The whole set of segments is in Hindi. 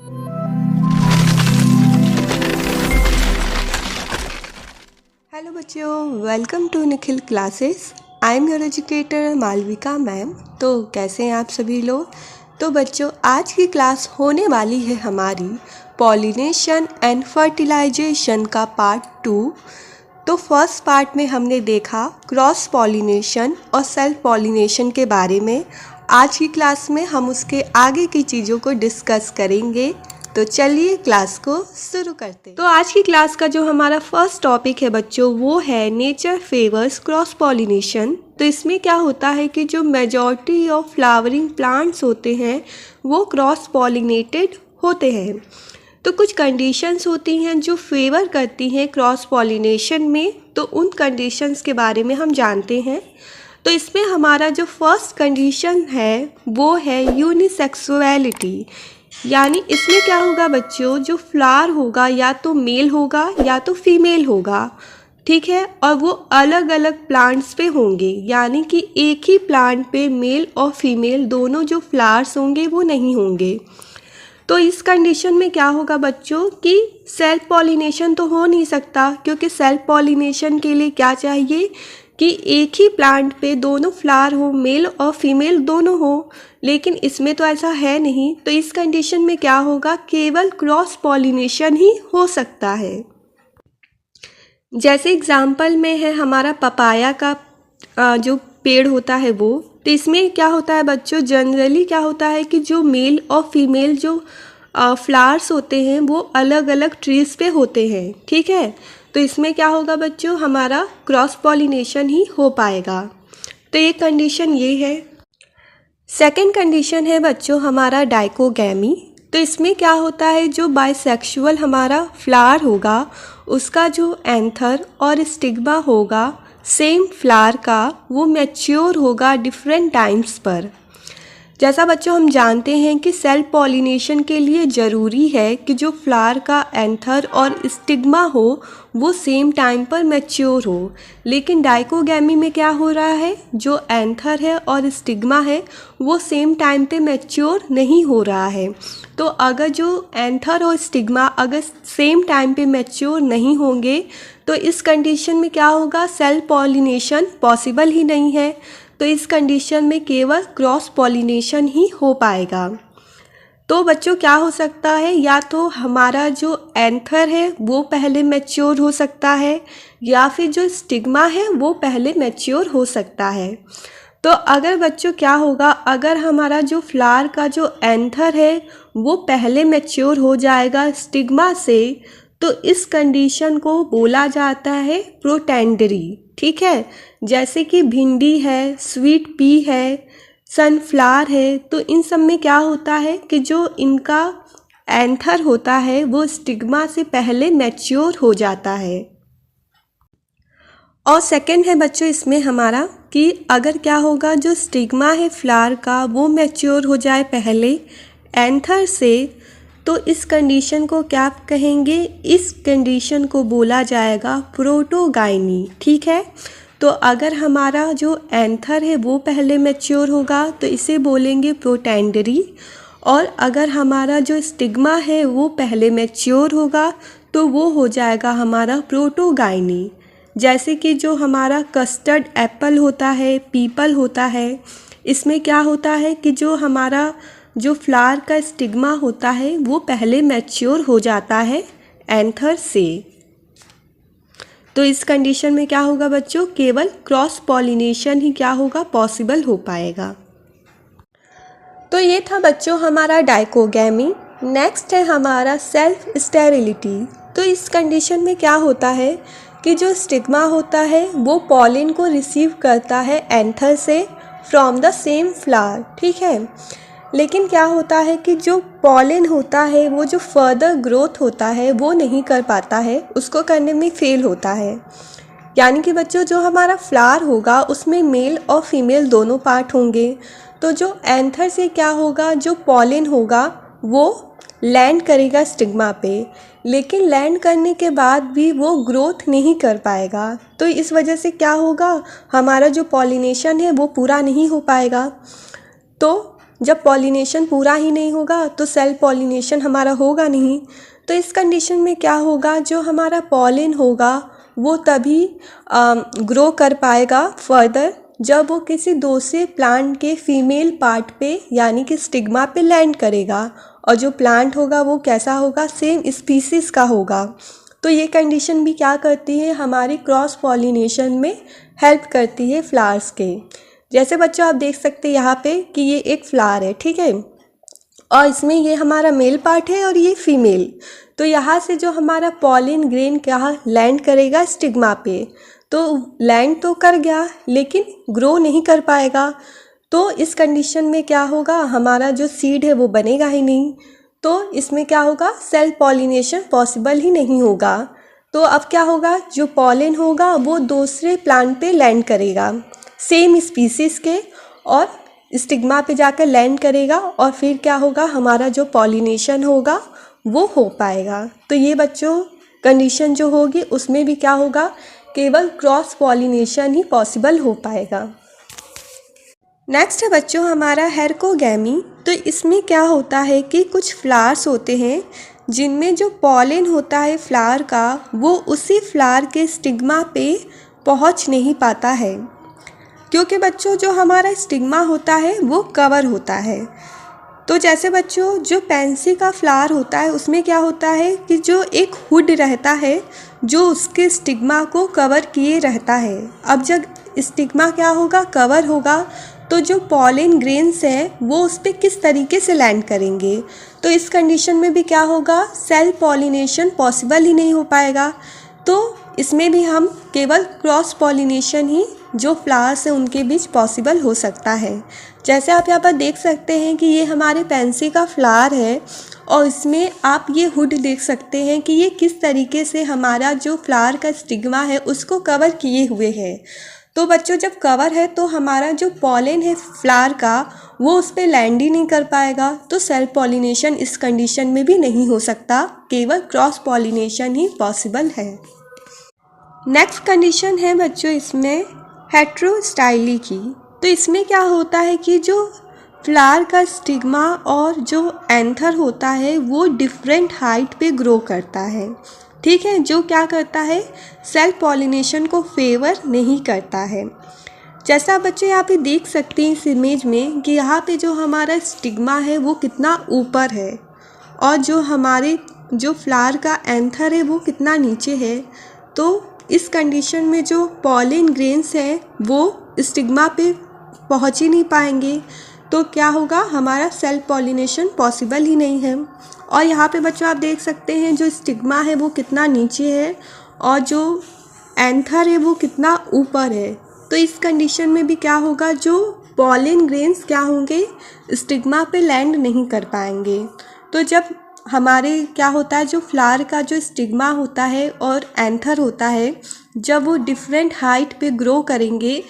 हेलो बच्चों, welcome to Nikhil classes. I am your educator Malvika ma'am. तो कैसे हैं आप सभी लोग। तो बच्चों, आज की क्लास होने वाली है हमारी पॉलिनेशन एंड फर्टिलाइजेशन का पार्ट 2। तो फर्स्ट पार्ट में हमने देखा क्रॉस पॉलिनेशन और सेल्फ पॉलिनेशन के बारे में। आज की क्लास में हम उसके आगे की चीज़ों को डिस्कस करेंगे। तो चलिए क्लास को शुरू करते हैं। तो आज की क्लास का जो हमारा फर्स्ट टॉपिक है बच्चों, वो है नेचर फेवर्स क्रॉस पॉलिनेशन। तो इसमें क्या होता है कि जो मेजॉरिटी ऑफ फ्लावरिंग प्लांट्स होते हैं वो क्रॉस पॉलिनेटेड होते हैं। तो कुछ कंडीशंस होती हैं जो फेवर करती हैं क्रॉस पॉलिनेशन में। तो उन कंडीशंस के बारे में हम जानते हैं। तो इसमें हमारा जो फर्स्ट कंडीशन है वो है यूनिसेक्सुअलिटी। यानी इसमें क्या होगा बच्चों, जो फ्लावर होगा या तो मेल होगा या तो फीमेल होगा, ठीक है। और वो अलग अलग प्लांट्स पे होंगे, यानी कि एक ही प्लांट पे मेल और फीमेल दोनों जो फ्लावर्स होंगे वो नहीं होंगे। तो इस कंडीशन में क्या होगा बच्चों कि सेल्फ पॉलिनेशन तो हो नहीं सकता, क्योंकि सेल्फ पॉलिनेशन के लिए क्या चाहिए कि एक ही प्लांट पे दोनों फ्लावर हो, मेल और फीमेल दोनों हो। लेकिन इसमें तो ऐसा है नहीं। तो इस कंडीशन में क्या होगा, केवल क्रॉस पॉलिनेशन ही हो सकता है। जैसे एग्जाम्पल में है हमारा पपाया का जो पेड़ होता है वो। तो इसमें क्या होता है बच्चों, जनरली क्या होता है कि जो मेल और फीमेल जो फ्लावर्स होते हैं वो अलग अलग ट्रीज पे होते हैं, ठीक है। तो इसमें क्या होगा बच्चों, हमारा क्रॉस पॉलिनेशन ही हो पाएगा। तो ये कंडीशन ये है। सेकंड कंडीशन है बच्चों हमारा डाइकोगैमी। तो इसमें क्या होता है, जो बाइसेक्सुअल हमारा फ्लावर होगा उसका जो एंथर और स्टिग्मा होगा सेम फ्लावर का, वो मैच्योर होगा डिफरेंट टाइम्स पर। जैसा बच्चों हम जानते हैं कि सेल्फ पॉलिनेशन के लिए ज़रूरी है कि जो फ्लावर का एंथर और स्टिग्मा हो वो सेम टाइम पर मैच्योर हो। लेकिन डाइकोगैमी में क्या हो रहा है, जो एंथर है और स्टिग्मा है वो सेम टाइम पे मैच्योर नहीं हो रहा है। तो अगर जो एंथर और स्टिग्मा अगर सेम टाइम पे मैच्योर नहीं होंगे तो इस कंडीशन में क्या होगा, सेल्फ पॉलिनेशन पॉसिबल ही नहीं है। तो इस कंडीशन में केवल क्रॉस पॉलिनेशन ही हो पाएगा। तो बच्चों क्या हो सकता है, या तो हमारा जो एंथर है वो पहले मैच्योर हो सकता है या फिर जो स्टिग्मा है वो पहले मैच्योर हो सकता है। तो अगर बच्चों क्या होगा, अगर हमारा जो फ्लावर का जो एंथर है वो पहले मैच्योर हो जाएगा स्टिग्मा से, तो इस कंडीशन को बोला जाता है प्रोटेंडरी, ठीक है। जैसे कि भिंडी है, स्वीट पी है, सनफ्लावर है। तो इन सब में क्या होता है कि जो इनका एंथर होता है वो स्टिग्मा से पहले मैच्योर हो जाता है। और सेकंड है बच्चों इसमें हमारा कि अगर क्या होगा, जो स्टिग्मा है फ्लावर का वो मैच्योर हो जाए पहले एंथर से, तो इस कंडीशन को क्या कहेंगे, इस कंडीशन को बोला जाएगा प्रोटोगाइनी, ठीक है। तो अगर हमारा जो एंथर है वो पहले मैच्योर होगा तो इसे बोलेंगे प्रोटेंडरी, और अगर हमारा जो स्टिग्मा है वो पहले मैच्योर होगा तो वो हो जाएगा हमारा प्रोटोगाइनी। जैसे कि जो हमारा कस्टर्ड एप्पल होता है, पीपल होता है, इसमें क्या होता है कि जो हमारा जो फ्लावर का स्टिग्मा होता है वो पहले मैच्योर हो जाता है एंथर से। तो इस कंडीशन में क्या होगा बच्चों, केवल क्रॉस पॉलिनेशन ही क्या होगा, पॉसिबल हो पाएगा। तो ये था बच्चों हमारा डाइकोगैमी। नेक्स्ट है हमारा सेल्फ स्टेरिलिटी। तो इस कंडीशन में क्या होता है कि जो स्टिग्मा होता है वो पॉलिन को रिसीव करता है एंथर से फ्रॉम द सेम फ्लावर, ठीक है। लेकिन क्या होता है कि जो पॉलिन होता है वो जो फर्दर ग्रोथ होता है वो नहीं कर पाता है, उसको करने में फेल होता है। यानी कि बच्चों जो हमारा फ्लावर होगा उसमें मेल और फीमेल दोनों पार्ट होंगे। तो जो एंथर से क्या होगा, जो पॉलिन होगा वो लैंड करेगा स्टिग्मा पे, लेकिन लैंड करने के बाद भी वो ग्रोथ नहीं कर पाएगा। तो इस वजह से क्या होगा, हमारा जो पॉलिनेशन है वो पूरा नहीं हो पाएगा। तो जब पॉलिनेशन पूरा ही नहीं होगा तो सेल्फ पॉलिनेशन हमारा होगा नहीं। तो इस कंडीशन में क्या होगा, जो हमारा पॉलिन होगा वो तभी ग्रो कर पाएगा फर्दर जब वो किसी दूसरे प्लांट के फीमेल पार्ट पे यानी कि स्टिग्मा पे लैंड करेगा, और जो प्लांट होगा वो कैसा होगा, सेम स्पीसीज़ का होगा। तो ये कंडीशन भी क्या करती है, हमारी क्रॉस पॉलिनेशन में हेल्प करती है फ्लावर्स के। जैसे बच्चों आप देख सकते हैं यहाँ पे कि ये एक फ्लावर है, ठीक है, और इसमें ये हमारा मेल पार्ट है और ये फीमेल। तो यहाँ से जो हमारा पॉलिन ग्रेन कहाँ लैंड करेगा, स्टिग्मा पे। तो लैंड तो कर गया लेकिन ग्रो नहीं कर पाएगा। तो इस कंडीशन में क्या होगा, हमारा जो सीड है वो बनेगा ही नहीं। तो इसमें क्या होगा, सेल्फ पॉलिनेशन पॉसिबल ही नहीं होगा। तो अब क्या होगा, जो पॉलिन होगा वो दूसरे प्लांट पे लैंड करेगा सेम स्पीसीज़ के, और स्टिग्मा पे जाकर लैंड करेगा, और फिर क्या होगा, हमारा जो पॉलिनेशन होगा वो हो पाएगा। तो ये बच्चों कंडीशन जो होगी उसमें भी क्या होगा, केवल क्रॉस पॉलिनेशन ही पॉसिबल हो पाएगा। नेक्स्ट है बच्चों हमारा हेरकोगैमी। तो इसमें क्या होता है कि कुछ फ्लावर्स होते हैं जिनमें जो पॉलिन होता है फ्लावर का वो उसी फ्लावर के स्टिग्मा पे पहुंच नहीं पाता है, क्योंकि बच्चों जो हमारा स्टिग्मा होता है वो कवर होता है। तो जैसे बच्चों जो पेंसी का फ्लावर होता है उसमें क्या होता है कि जो एक हुड रहता है जो उसके स्टिग्मा को कवर किए रहता है। अब जब स्टिग्मा क्या होगा, कवर होगा, तो जो पॉलिन ग्रेन्स हैं वो उस पर किस तरीके से लैंड करेंगे। तो इस कंडीशन में भी क्या होगा, सेल्फ पॉलिनेशन पॉसिबल ही नहीं हो पाएगा। तो इसमें भी हम केवल क्रॉस पॉलिनेशन ही जो फ्लावर्स हैं उनके बीच पॉसिबल हो सकता है। जैसे आप यहाँ पर देख सकते हैं कि ये हमारे पेंसी का फ्लावर है, और इसमें आप ये हुड देख सकते हैं कि ये किस तरीके से हमारा जो फ्लावर का स्टिग्मा है उसको कवर किए हुए है। तो बच्चों जब कवर है तो हमारा जो पॉलिन है फ्लावर का वो उस पर लैंड ही नहीं कर पाएगा। तो सेल्फ पॉलिनेशन इस कंडीशन में भी नहीं हो सकता, केवल क्रॉस पॉलिनेशन ही पॉसिबल है। नेक्स्ट कंडीशन है बच्चों इसमें हेटेरोस्टाइली की। तो इसमें क्या होता है कि जो फ्लावर का स्टिग्मा और जो एंथर होता है वो डिफरेंट हाइट पे ग्रो करता है, ठीक है, जो क्या करता है, सेल्फ पॉलिनेशन को फेवर नहीं करता है। जैसा बच्चे यहाँ पे देख सकते हैं इस इमेज में कि यहाँ पे जो हमारा स्टिग्मा है वो कितना ऊपर है, और जो हमारे जो फ्लावर का एंथर है वो कितना नीचे है। तो इस कंडीशन में जो पॉलिन ग्रेन्स हैं वो स्टिग्मा पे पहुँच ही नहीं पाएंगे। तो क्या होगा, हमारा सेल्फ पॉलिनेशन पॉसिबल ही नहीं है। और यहाँ पे बच्चों आप देख सकते हैं जो स्टिग्मा है वो कितना नीचे है और जो एंथर है वो कितना ऊपर है। तो इस कंडीशन में भी क्या होगा, जो पॉलिन ग्रेन्स क्या होंगे, स्टिग्मा पे लैंड नहीं कर पाएंगे। तो जब हमारे क्या होता है, जो फ्लावर का जो स्टिग्मा होता है और एंथर होता है जब वो डिफरेंट हाइट पे ग्रो करेंगे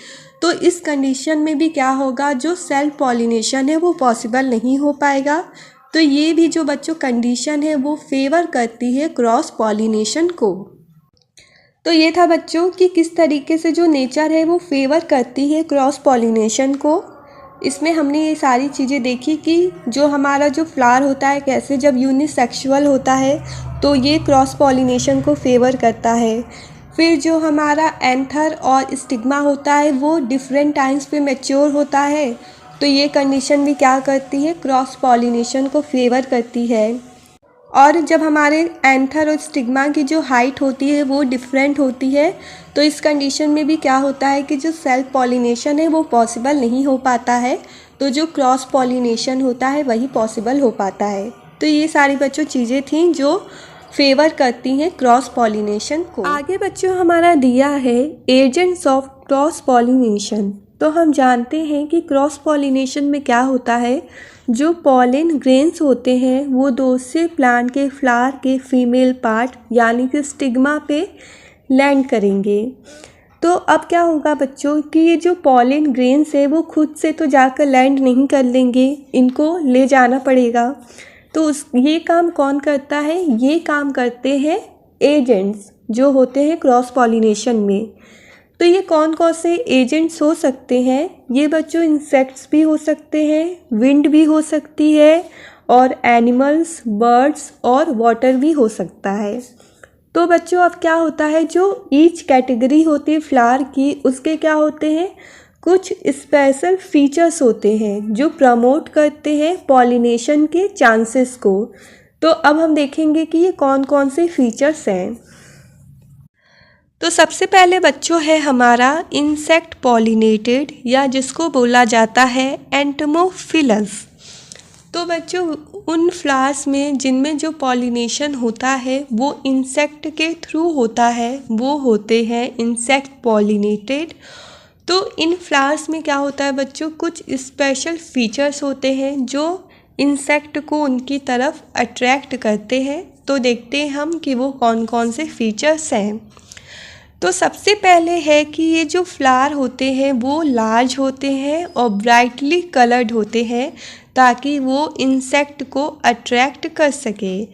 तो इस कंडीशन में भी क्या होगा, जो सेल्फ पॉलिनेशन है वो पॉसिबल नहीं हो पाएगा। तो ये भी जो बच्चों कंडीशन है वो फेवर करती है क्रॉस पॉलिनेशन को। तो ये था बच्चों कि किस तरीके से जो नेचर है वो फेवर करती है क्रॉस पॉलिनेशन को। इसमें हमने ये सारी चीज़ें देखी कि जो हमारा जो फ्लावर होता है कैसे जब यूनिसेक्सुअल होता है तो ये क्रॉस पॉलिनेशन को फेवर करता है। फिर जो हमारा एंथर और स्टिग्मा होता है वो डिफरेंट टाइम्स पे मैच्योर होता है, तो ये कंडीशन भी क्या करती है, क्रॉस पॉलिनेशन को फेवर करती है। और जब हमारे एंथर और स्टिग्मा की जो हाइट होती है वो डिफरेंट होती है, तो इस कंडीशन में भी क्या होता है कि जो सेल्फ पॉलिनेशन है वो पॉसिबल नहीं हो पाता है, तो जो क्रॉस पॉलिनेशन होता है वही पॉसिबल हो पाता है। तो ये सारी बच्चों चीज़ें थीं जो फेवर करती हैं क्रॉस पॉलिनेशन को। आगे बच्चों हमारा दिया है एजेंट्स ऑफ क्रॉस पॉलिनेशन। तो हम जानते हैं कि क्रॉस पॉलिनेशन में क्या होता है, जो पॉलिन ग्रेन्स होते हैं वो दूसरे प्लांट के फ्लावर के फीमेल पार्ट यानी कि स्टिग्मा पे लैंड करेंगे। तो अब क्या होगा बच्चों कि ये जो पॉलिन ग्रेन्स है वो खुद से तो जाकर लैंड नहीं कर लेंगे, इनको ले जाना पड़ेगा। तो ये काम कौन करता है, ये काम करते हैं एजेंट्स जो होते हैं क्रॉस पॉलिनेशन में। तो ये कौन कौन से एजेंट्स हो सकते हैं? ये बच्चों इंसेक्ट्स भी हो सकते हैं, विंड भी हो सकती है, और एनिमल्स, बर्ड्स और वाटर भी हो सकता है। तो बच्चों अब क्या होता है, जो ईच कैटेगरी होती है फ्लावर की, उसके क्या होते हैं, कुछ स्पेशल फीचर्स होते हैं जो प्रमोट करते हैं पॉलिनेशन के चांसेस को। तो अब हम देखेंगे कि ये कौन कौन से फीचर्स हैं। तो सबसे पहले बच्चों है हमारा इंसेक्ट पॉलिनेटेड, या जिसको बोला जाता है एंटोमोफिलस। तो बच्चों उन फ्लावर्स में जिनमें जो पॉलिनेशन होता है वो इंसेक्ट के थ्रू होता है, वो होते हैं इंसेक्ट पॉलिनेटेड। तो इन फ्लावर्स में क्या होता है बच्चों, कुछ स्पेशल फीचर्स होते हैं जो इंसेक्ट को उनकी तरफ अट्रैक्ट करते हैं। तो देखते हैं हम कि वो कौन कौन से फीचर्स हैं। तो सबसे पहले है कि ये जो फ्लावर होते हैं वो लार्ज होते हैं और ब्राइटली कलर्ड होते हैं, ताकि वो इंसेक्ट को अट्रैक्ट कर सके।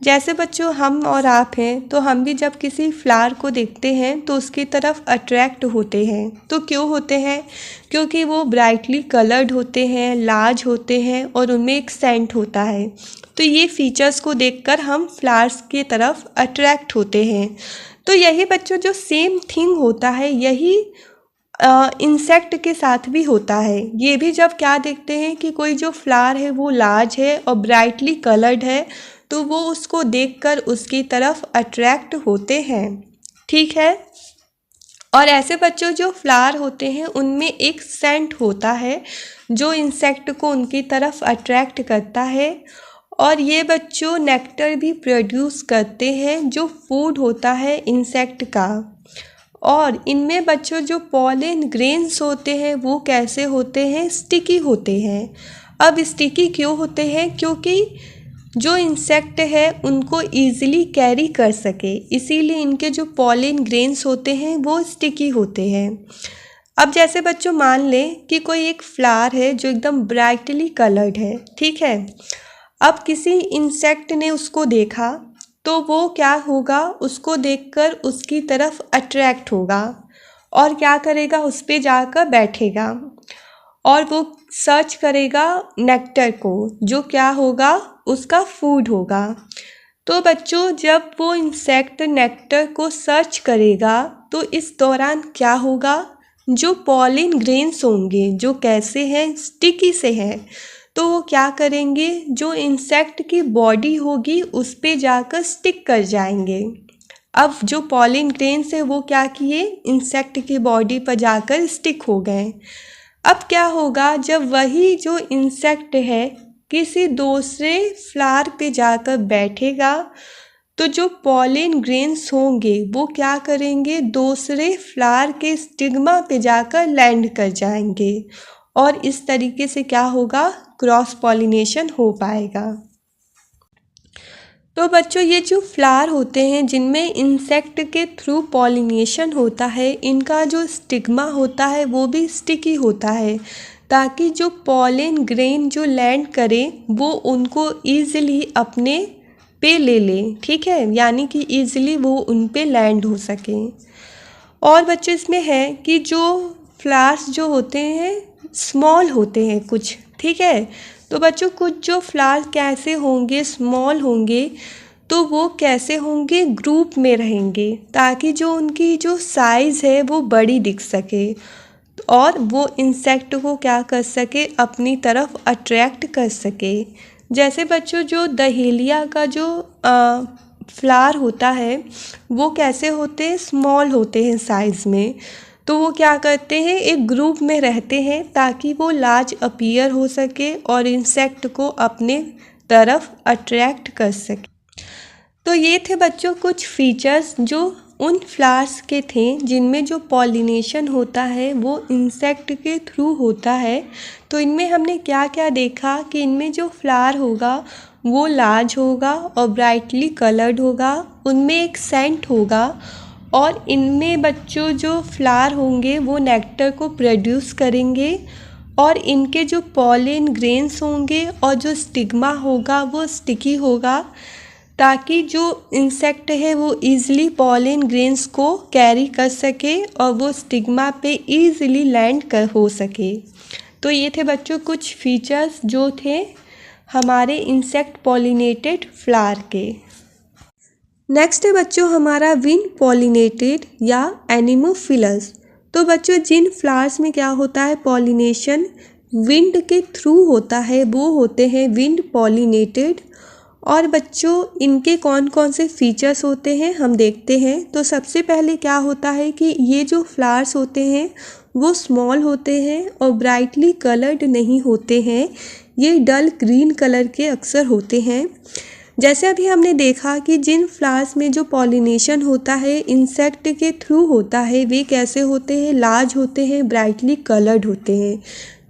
जैसे बच्चों हम और आप हैं, तो हम भी जब किसी फ्लावर को देखते हैं तो उसकी तरफ अट्रैक्ट होते हैं। तो क्यों होते हैं? क्योंकि वो ब्राइटली कलर्ड होते हैं, लार्ज होते हैं और उनमें एक सेंट होता है। तो ये फीचर्स को देखकर हम फ्लावर्स की तरफ अट्रैक्ट होते हैं। तो यही बच्चों जो सेम थिंग होता है, यही इंसेक्ट के साथ भी होता है। ये भी जब क्या देखते हैं कि कोई जो फ्लावर है वो लार्ज है और ब्राइटली कलर्ड है, तो वो उसको देखकर उसकी तरफ अट्रैक्ट होते हैं। ठीक है। और ऐसे बच्चों जो फ्लावर होते हैं उनमें एक सेंट होता है जो इंसेक्ट को उनकी तरफ अट्रैक्ट करता है। और ये बच्चों नेक्टर भी प्रोड्यूस करते हैं जो फूड होता है इंसेक्ट का। और इनमें बच्चों जो पॉलन ग्रेन्स होते हैं वो कैसे होते हैं, स्टिकी होते हैं। अब स्टिकी क्यों होते हैं? क्योंकि जो इंसेक्ट है उनको ईजिली कैरी कर सके, इसीलिए इनके जो पॉलन ग्रेन्स होते हैं वो स्टिकी होते हैं। अब जैसे बच्चों मान लें कि कोई एक फ्लावर है जो एकदम ब्राइटली कलर्ड है, ठीक है। अब किसी इंसेक्ट ने उसको देखा तो वो क्या होगा, उसको देखकर उसकी तरफ अट्रैक्ट होगा और क्या करेगा, उस पे जाकर बैठेगा और वो सर्च करेगा नेक्टर को, जो क्या होगा, उसका फूड होगा। तो बच्चों जब वो इंसेक्ट नेक्टर को सर्च करेगा तो इस दौरान क्या होगा, जो पॉलन ग्रेन्स होंगे जो कैसे हैं, स्टिकी से हैं, तो वो क्या करेंगे, जो इंसेक्ट की बॉडी होगी उस पे जाकर स्टिक कर जाएंगे। अब जो पॉलन ग्रेन्स है वो क्या किए, इंसेक्ट की बॉडी पर जाकर स्टिक हो गए। अब क्या होगा, जब वही जो इंसेक्ट है किसी दूसरे फ्लावर पे जाकर बैठेगा तो जो पॉलन ग्रेन्स होंगे वो क्या करेंगे, दूसरे फ्लावर के स्टिग्मा पे जाकर लैंड कर जाएंगे और इस तरीके से क्या होगा, क्रॉस पॉलिनेशन हो पाएगा। तो बच्चों ये जो फ्लावर होते हैं जिनमें इंसेक्ट के थ्रू पॉलिनेशन होता है, इनका जो स्टिग्मा होता है वो भी स्टिकी होता है, ताकि जो पॉलन ग्रेन जो लैंड करे वो उनको ईजिली अपने पे ले ले, ठीक है, यानी कि ईजिली वो उन पे लैंड हो सके। और बच्चों इसमें है कि जो फ्लावर्स जो होते हैं स्मॉल होते हैं कुछ, ठीक है। तो बच्चों कुछ जो फ्लावर्स कैसे होंगे, स्मॉल होंगे, तो वो कैसे होंगे, ग्रुप में रहेंगे, ताकि जो उनकी जो साइज़ है वो बड़ी दिख सके और वो इंसेक्ट को क्या कर सके, अपनी तरफ अट्रैक्ट कर सके। जैसे बच्चों जो दहेलिया का जो फ्लावर होता है वो कैसे होते हैं, स्मॉल होते हैं साइज़ में, तो वो क्या करते हैं, एक ग्रुप में रहते हैं ताकि वो लार्ज अपीयर हो सके और इंसेक्ट को अपने तरफ अट्रैक्ट कर सके। तो ये थे बच्चों कुछ फीचर्स जो उन फ्लावर्स के थे जिनमें जो पॉलिनेशन होता है वो इंसेक्ट के थ्रू होता है। तो इनमें हमने क्या क्या देखा कि इनमें जो फ्लावर होगा वो लार्ज होगा और ब्राइटली कलर्ड होगा, उनमें एक सेंट होगा और इनमें बच्चों जो फ्लावर होंगे वो नेक्टर को प्रोड्यूस करेंगे और इनके जो पॉलन ग्रेन्स होंगे और जो स्टिग्मा होगा वो स्टिकी होगा, ताकि जो इंसेक्ट है वो ईज़िली पॉलन ग्रेन्स को कैरी कर सके और वो स्टिग्मा पे ईज़िली लैंड कर हो सके। तो ये थे बच्चों कुछ फीचर्स जो थे हमारे इंसेक्ट पॉलिनेटेड फ्लावर के। नेक्स्ट है बच्चों हमारा विंड पॉलिनेटेड या एनिमोफिलस। तो बच्चों जिन फ्लावर्स में क्या होता है पॉलिनेशन विंड के थ्रू होता है वो होते हैं विंड पॉलिनेटेड। और बच्चों इनके कौन कौन से फीचर्स होते हैं हम देखते हैं। तो सबसे पहले क्या होता है कि ये जो फ्लावर्स होते हैं वो स्मॉल होते हैं और ब्राइटली कलर्ड नहीं होते हैं, ये डल ग्रीन कलर के अक्सर होते हैं। जैसे अभी हमने देखा कि जिन फ्लावर्स में जो पॉलिनेशन होता है इंसेक्ट के थ्रू होता है वे कैसे होते हैं, लार्ज होते हैं, ब्राइटली कलर्ड होते हैं,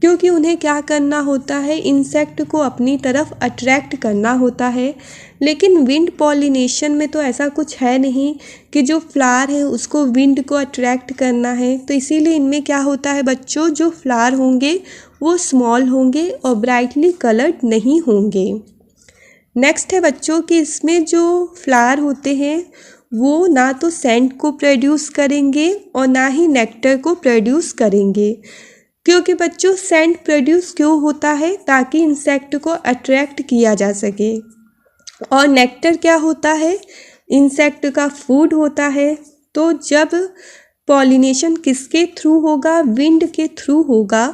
क्योंकि उन्हें क्या करना होता है इंसेक्ट को अपनी तरफ अट्रैक्ट करना होता है। लेकिन विंड पॉलिनेशन में तो ऐसा कुछ है नहीं कि जो फ्लावर है उसको विंड को अट्रैक्ट करना है। तो इसीलिए इनमें क्या होता है बच्चों जो फ्लावर होंगे वो स्मॉल होंगे और ब्राइटली कलर्ड नहीं होंगे। नेक्स्ट है बच्चों कि इसमें जो फ्लावर होते हैं वो ना तो सेंट को प्रोड्यूस करेंगे और ना ही नेक्टर को प्रोड्यूस करेंगे। क्योंकि बच्चों सेंट प्रोड्यूस क्यों होता है, ताकि इंसेक्ट को अट्रैक्ट किया जा सके। और नेक्टर क्या होता है, इंसेक्ट का फूड होता है। तो जब पॉलिनेशन किसके थ्रू होगा, विंड के थ्रू होगा,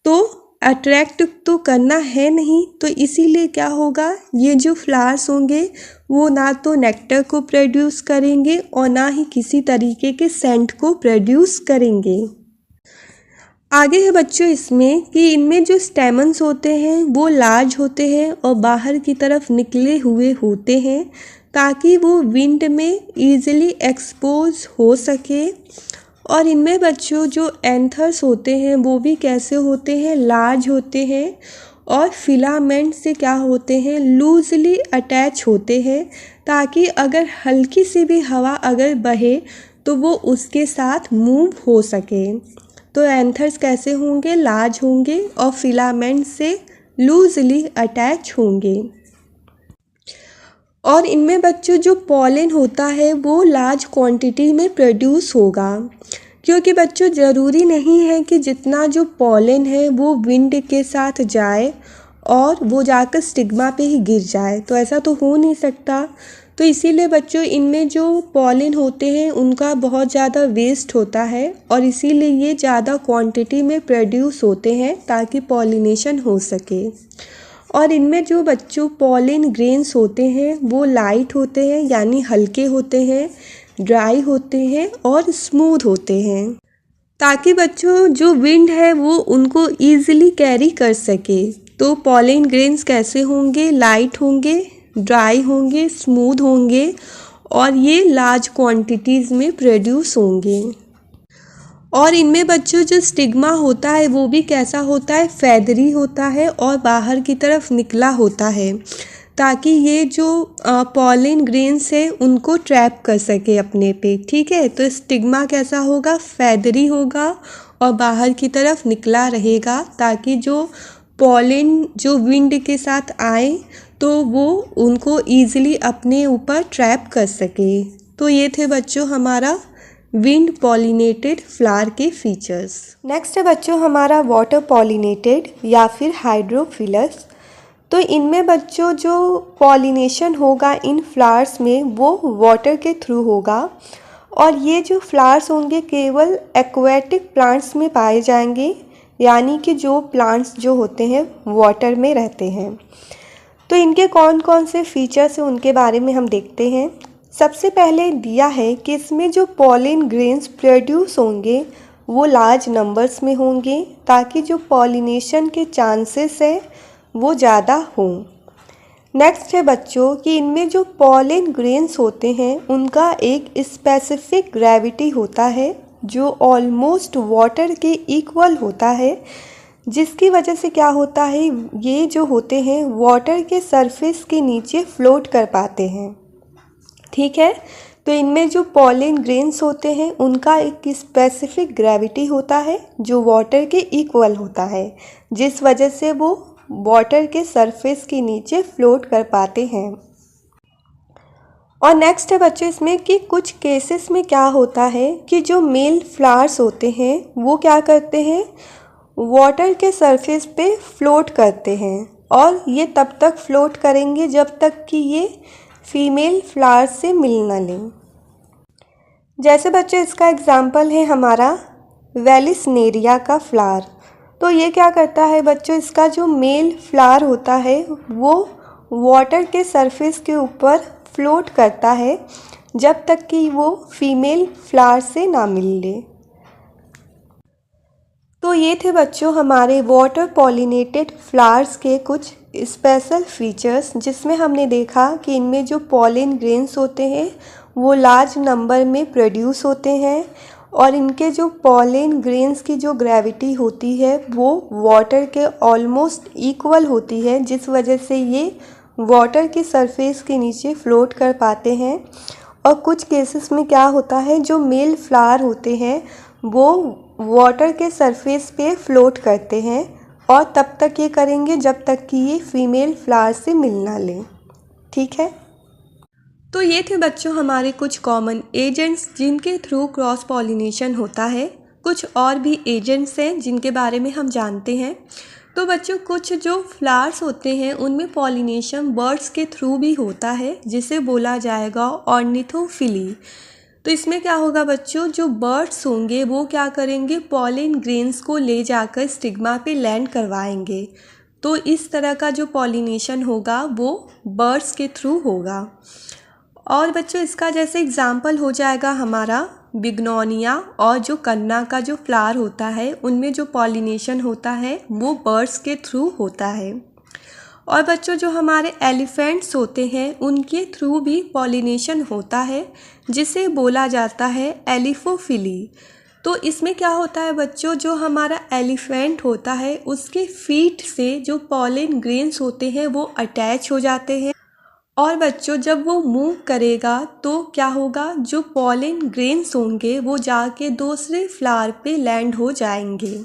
तो अट्रैक्ट तो करना है नहीं, तो इसीलिए क्या होगा ये जो फ्लावर्स होंगे वो ना तो नेक्टर को प्रोड्यूस करेंगे और ना ही किसी तरीके के सेंट को प्रोड्यूस करेंगे। आगे है बच्चों इसमें कि इनमें जो स्टेमन्स होते हैं वो लार्ज होते हैं और बाहर की तरफ निकले हुए होते हैं, ताकि वो विंड में ईजिली एक्सपोज हो सके। और इनमें बच्चों जो एंथर्स होते हैं वो भी कैसे होते हैं, लार्ज होते हैं और फिलामेंट से क्या होते हैं, लूजली अटैच होते हैं, ताकि अगर हल्की सी भी हवा अगर बहे तो वो उसके साथ मूव हो सके। तो एंथर्स कैसे होंगे, लार्ज होंगे और फिलामेंट से लूजली अटैच होंगे। और इनमें बच्चों जो पॉलन होता है वो लार्ज क्वांटिटी में प्रोड्यूस होगा, क्योंकि बच्चों ज़रूरी नहीं है कि जितना जो पॉलन है वो विंड के साथ जाए और वो जाकर स्टिग्मा पे ही गिर जाए, तो ऐसा तो हो नहीं सकता। तो इसीलिए बच्चों इनमें जो पॉलन होते हैं उनका बहुत ज़्यादा वेस्ट होता है और इसीलिए ये ज़्यादा क्वांटिटी में प्रोड्यूस होते हैं ताकि पॉलिनेशन हो सके। और इनमें जो बच्चों पॉलन ग्रेन्स होते हैं वो लाइट होते हैं, यानी हल्के होते हैं, ड्राई होते हैं और स्मूथ होते हैं, ताकि बच्चों जो विंड है वो उनको ईजिली कैरी कर सके। तो पॉलन ग्रेन्स कैसे होंगे, लाइट होंगे, ड्राई होंगे, स्मूथ होंगे और ये लार्ज क्वांटिटीज़ में प्रोड्यूस होंगे। और इनमें बच्चों जो स्टिग्मा होता है वो भी कैसा होता है, फेदरी होता है और बाहर की तरफ निकला होता है, ताकि ये जो पॉलन ग्रेन्स है उनको ट्रैप कर सके अपने पे। ठीक है, तो स्टिग्मा कैसा होगा, फेदरी होगा और बाहर की तरफ निकला रहेगा, ताकि जो पॉलन जो विंड के साथ आए तो वो उनको ईजिली अपने ऊपर ट्रैप कर सके। तो ये थे बच्चों हमारा विंड पॉलिनेटेड फ्लावर के फीचर्स। नेक्स्ट है बच्चों हमारा वाटर पॉलिनेटेड या फिर हाइड्रोफिलस। तो इनमें बच्चों जो पॉलिनेशन होगा इन फ्लावर्स में वो वाटर के थ्रू होगा और ये जो फ्लावर्स होंगे केवल एक्वेटिक प्लांट्स में पाए जाएंगे, यानी कि जो प्लांट्स जो होते हैं वाटर में रहते हैं। तो इनके कौन कौन से फीचर्स हैं उनके बारे में हम देखते हैं। सबसे पहले दिया है कि इसमें जो पॉलन ग्रेन्स प्रोड्यूस होंगे वो लार्ज नंबर्स में होंगे, ताकि जो पॉलिनेशन के चांसेस है वो ज़्यादा हों। नेक्स्ट है बच्चों कि इनमें जो पॉलन ग्रेन्स होते हैं उनका एक स्पेसिफिक ग्रेविटी होता है जो ऑलमोस्ट वाटर के इक्वल होता है, जिसकी वजह से क्या होता है ये जो होते हैं वाटर के सरफेस के नीचे फ्लोट कर पाते हैं। ठीक है, तो इनमें जो पॉलन ग्रेन्स होते हैं उनका एक स्पेसिफिक ग्रेविटी होता है जो वाटर के इक्वल होता है, जिस वजह से वो वाटर के सरफेस के नीचे फ्लोट कर पाते हैं। और नेक्स्ट है बच्चों इसमें कि कुछ केसेस में क्या होता है कि जो मेल फ्लावर्स होते हैं वो क्या करते हैं, वाटर के सरफेस पे फ्लोट करते हैं और ये तब तक फ्लोट करेंगे जब तक कि ये फीमेल फ्लावर से मिल न लें। जैसे बच्चों इसका एग्जाम्पल है हमारा वेलिसनेरिया का फ्लावर। तो ये क्या करता है बच्चों, इसका जो मेल फ्लावर होता है वो वाटर के सरफेस के ऊपर फ्लोट करता है जब तक कि वो फीमेल फ्लावर से ना मिल ले। तो ये थे बच्चों हमारे वाटर पॉलिनेटेड फ्लावर्स के कुछ स्पेशल फीचर्स, जिसमें हमने देखा कि इनमें जो पॉलिन ग्रेन्स होते हैं वो लार्ज नंबर में प्रोड्यूस होते हैं और इनके जो पॉलिन ग्रेन्स की जो ग्रेविटी होती है वो वाटर के ऑलमोस्ट इक्वल होती है, जिस वजह से ये वाटर की सरफेस के नीचे फ्लोट कर पाते हैं। और कुछ केसेस में क्या होता है, जो मेल फ्लावर होते हैं वो वाटर के सरफेस पे फ्लोट करते हैं और तब तक ये करेंगे जब तक कि ये फीमेल फ्लावर से मिल ना लें। ठीक है, तो ये थे बच्चों हमारे कुछ कॉमन एजेंट्स जिनके थ्रू क्रॉस पॉलिनेशन होता है। कुछ और भी एजेंट्स हैं जिनके बारे में हम जानते हैं। तो बच्चों कुछ जो फ्लावर्स होते हैं उनमें पॉलिनेशन बर्ड्स के थ्रू भी होता है, जिसे बोला जाएगा ऑर्निथोफिली। तो इसमें क्या होगा बच्चों, जो बर्ड्स होंगे वो क्या करेंगे, पॉलिन ग्रेन्स को ले जाकर स्टिग्मा पे लैंड करवाएंगे। तो इस तरह का जो पॉलिनेशन होगा वो बर्ड्स के थ्रू होगा। और बच्चों इसका जैसे एग्जाम्पल हो जाएगा हमारा बिग्नोनिया और जो कन्ना का जो फ्लावर होता है उनमें जो पॉलिनेशन होता है वो बर्ड्स के थ्रू होता है। और बच्चों जो हमारे एलिफेंट्स होते हैं उनके थ्रू भी पॉलिनेशन होता है, जिसे बोला जाता है एलिफोफिली। तो इसमें क्या होता है बच्चों, जो हमारा एलिफेंट होता है उसके फीट से जो पॉलिन ग्रेन्स होते हैं वो अटैच हो जाते हैं और बच्चों जब वो मूव करेगा तो क्या होगा, जो पॉलिन ग्रेन्स होंगे वो जाके दूसरे फ्लावर पे लैंड हो जाएंगे।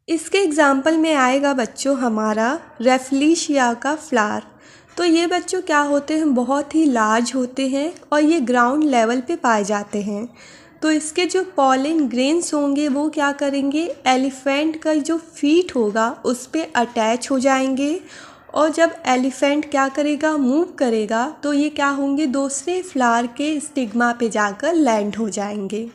इसके एग्जाम्पल में आएगा बच्चों हमारा रेफलीशिया का फ्लावर। तो ये बच्चों क्या होते हैं, बहुत ही लार्ज होते हैं और ये ग्राउंड लेवल पे पाए जाते हैं। तो इसके जो पॉलिन ग्रेन्स होंगे वो क्या करेंगे, एलिफेंट का जो फीट होगा उस पर अटैच हो जाएंगे और जब एलिफेंट क्या करेगा, मूव करेगा, तो ये क्या होंगे, दूसरे फ्लावर के स्टिग्मा पे जाकर लैंड हो जाएंगे।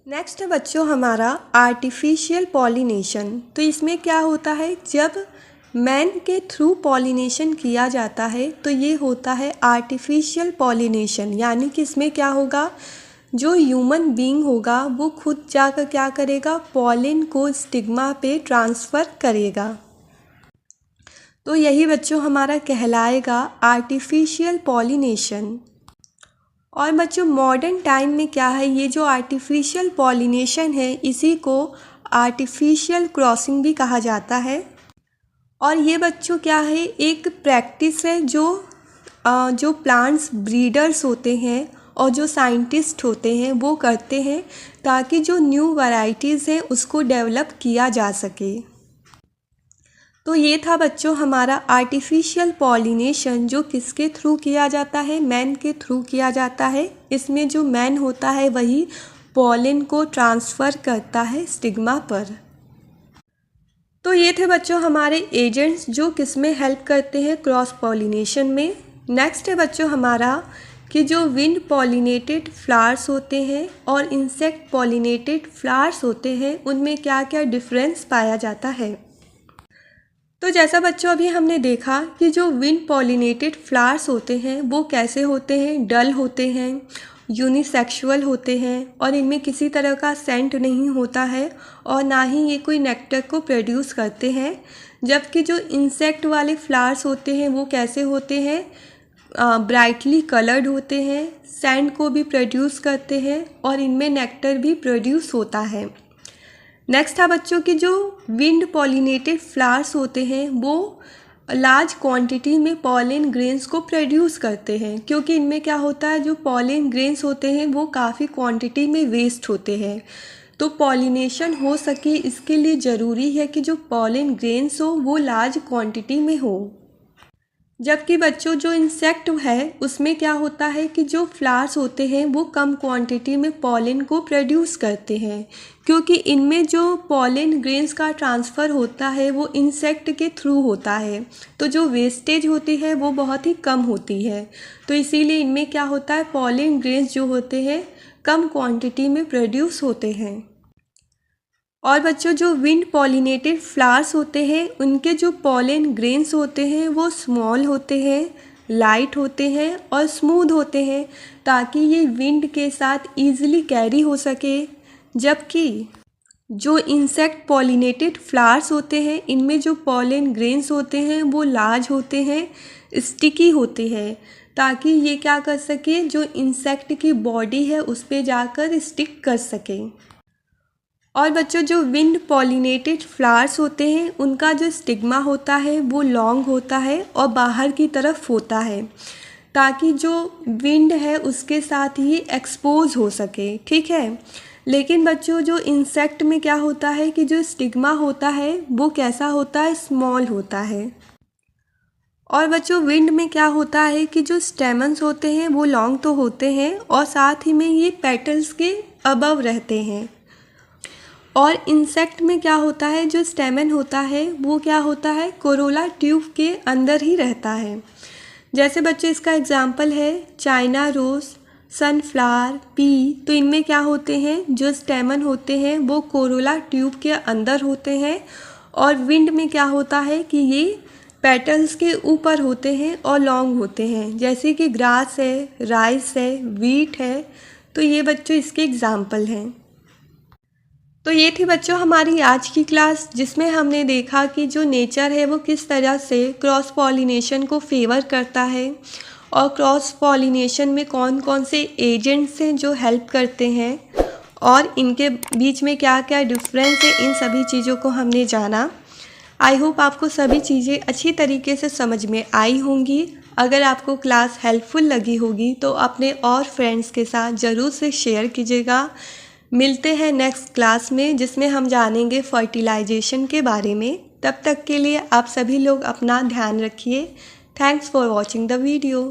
नेक्स्ट है बच्चों हमारा आर्टिफिशियल पॉलिनेशन। तो इसमें क्या होता है, जब मैन के थ्रू पॉलिनेशन किया जाता है तो ये होता है आर्टिफिशियल पॉलिनेशन। यानी कि इसमें क्या होगा, जो ह्यूमन बीइंग होगा वो खुद जाकर क्या करेगा, पॉलिन को स्टिग्मा पे ट्रांसफ़र करेगा। तो यही बच्चों हमारा कहलाएगा आर्टिफिशियल पॉलिनेशन। और बच्चों मॉडर्न टाइम में क्या है, ये जो आर्टिफिशियल पॉलिनेशन है इसी को आर्टिफिशियल क्रॉसिंग भी कहा जाता है। और ये बच्चों क्या है, एक प्रैक्टिस है जो प्लांट्स ब्रीडर्स होते हैं और जो साइंटिस्ट होते हैं वो करते हैं ताकि जो न्यू वैरायटीज़ हैं उसको डेवलप किया जा सके। तो ये था बच्चों हमारा आर्टिफिशियल पॉलिनेशन, जो किसके थ्रू किया जाता है, मैन के थ्रू किया जाता है। इसमें जो मैन होता है वही पॉलिन को ट्रांसफ़र करता है स्टिग्मा पर। तो ये थे बच्चों हमारे एजेंट्स जो किस में हेल्प करते हैं क्रॉस पॉलिनेशन में। नेक्स्ट है बच्चों हमारा कि जो विंड पॉलिनेटेड फ्लावर्स होते हैं और इंसेक्ट पॉलिनेटेड फ्लावर्स होते हैं उनमें क्या क्या डिफरेंस पाया जाता है। तो जैसा बच्चों अभी हमने देखा कि जो विंड पॉलिनेटेड फ्लावर्स होते हैं वो कैसे होते हैं, डल होते हैं, यूनिसेक्सुअल होते हैं और इनमें किसी तरह का सेंट नहीं होता है और ना ही ये कोई नेक्टर को प्रोड्यूस करते हैं। जबकि जो इंसेक्ट वाले फ्लावर्स होते हैं वो कैसे होते हैं, ब्राइटली कलर्ड होते हैं, सेंट को भी प्रोड्यूस करते हैं और इनमें नेक्टर भी प्रोड्यूस होता है। नेक्स्ट था बच्चों की जो विंड पॉलिनेटेड फ्लावर्स होते हैं वो लार्ज क्वांटिटी में पॉलिन ग्रेन्स को प्रोड्यूस करते हैं, क्योंकि इनमें क्या होता है, जो पॉलिन ग्रेन्स होते हैं वो काफ़ी क्वांटिटी में वेस्ट होते हैं। तो पॉलिनेशन हो सके इसके लिए ज़रूरी है कि जो पॉलिन ग्रेन्स हो वो लार्ज क्वांटिटी में हो। जबकि बच्चों जो इंसेक्ट है उसमें क्या होता है कि जो फ्लावर्स होते हैं वो कम क्वांटिटी में पॉलन को प्रोड्यूस करते हैं, क्योंकि इनमें जो पॉलन ग्रेन्स का ट्रांसफ़र होता है वो इंसेक्ट के थ्रू होता है, तो जो वेस्टेज होती है वो बहुत ही कम होती है। तो इसीलिए इनमें क्या होता है, पॉलन ग्रेन्स जो होते हैं कम क्वांटिटी में प्रोड्यूस होते हैं। और बच्चों जो विंड पॉलिनेटेड फ्लावर्स होते हैं उनके जो पॉलन ग्रेन्स होते हैं वो स्मॉल होते हैं, लाइट होते हैं और स्मूथ होते हैं, ताकि ये विंड के साथ इजीली कैरी हो सके। जबकि जो इंसेक्ट पॉलिनेटेड फ्लावर्स होते हैं इनमें जो पॉलन ग्रेन्स होते हैं वो लार्ज होते हैं, स्टिकी होते हैं, ताकि ये क्या कर सके, जो इंसेक्ट की बॉडी है उस पर जाकर स्टिक कर सके। और बच्चों जो विंड पॉलिनेटेड फ्लावर्स होते हैं उनका जो स्टिग्मा होता है वो लॉन्ग होता है और बाहर की तरफ होता है, ताकि जो विंड है उसके साथ ही एक्सपोज हो सके, ठीक है। लेकिन बच्चों जो इंसेक्ट में क्या होता है कि जो स्टिग्मा होता है वो कैसा होता है, स्मॉल होता है। और बच्चों विंड में क्या होता है कि जो स्टेमन्स होते हैं वो लॉन्ग तो होते हैं और साथ ही में ये पेटल्स के अबव रहते हैं। और इंसेक्ट में क्या होता है, जो स्टेमन होता है वो क्या होता है, कोरोला ट्यूब के अंदर ही रहता है। जैसे बच्चों इसका एग्जाम्पल है चाइना रोज़, सनफ्लावर, पी, तो इनमें क्या होते हैं, जो स्टेमन होते हैं वो कोरोला ट्यूब के अंदर होते हैं। और विंड में क्या होता है कि ये पेटल्स के ऊपर होते हैं और लॉन्ग होते हैं, जैसे कि ग्रास है, राइस है, वीट है। तो ये बच्चों इसके एग्जाम्पल हैं। तो ये थी बच्चों हमारी आज की क्लास, जिसमें हमने देखा कि जो नेचर है वो किस तरह से क्रॉस पॉलिनेशन को फेवर करता है और क्रॉस पॉलिनेशन में कौन कौन से एजेंट्स हैं जो हेल्प करते हैं और इनके बीच में क्या क्या डिफरेंस है, इन सभी चीज़ों को हमने जाना। आई होप आपको सभी चीज़ें अच्छी तरीके से समझ में आई होंगी। अगर आपको क्लास हेल्पफुल लगी होगी तो अपने और फ्रेंड्स के साथ ज़रूर से शेयर कीजिएगा। मिलते हैं नेक्स्ट क्लास में, जिसमें हम जानेंगे फर्टिलाइजेशन के बारे में। तब तक के लिए आप सभी लोग अपना ध्यान रखिए। Thanks for watching the video.